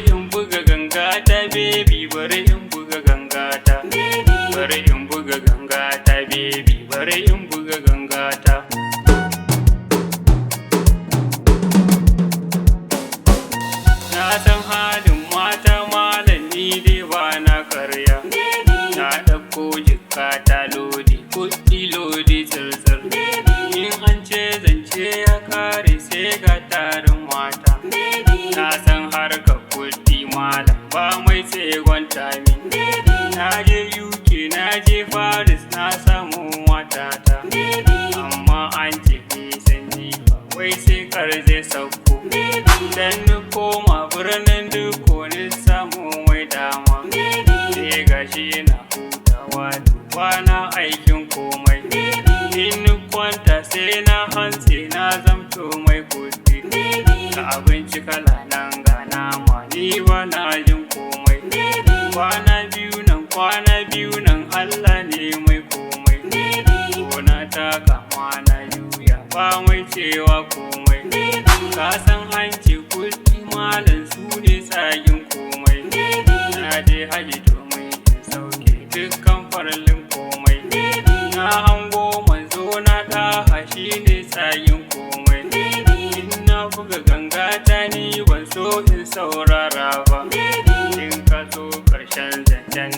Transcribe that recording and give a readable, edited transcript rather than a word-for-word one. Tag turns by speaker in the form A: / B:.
A: in buga gangata baby, bari in buga gangata. Bari in buga gangata baby, bari in buga gangata. Na san halin mata malam ni dai ba na karya. Na ɗauko jikata lodi, kuɗi lodi tsirsir. In an ce zance ya kare sai ga tarin mata. Na san harkar kuɗi malam ba mai tsegon min. Na je UK, na je Paris, na samu matata. Amma an ce nisan jifa, wai sai kar zai sauko. Dan ni koma birnin duko ni samu mai dama. Sai gashi na hutawa duba na aikin komai. In ni kwanta sai na hantsi na zamto mai kuɗi. Ga abinci kala nan ga nama ni ba na jin komai. Kwana biyu nan Allah ne mai komai. Gona ta kama na juya ba mai cewa komai. Ka san hanci kuɗi malam su ne tsagin komai. Na je haji domin in sauke dukkan farallin komai. Na hango manzo na ɗaha shi ne tsagin komai. In na buga gangata ni ban so in saurara ba. In ka zo ƙarshen zancen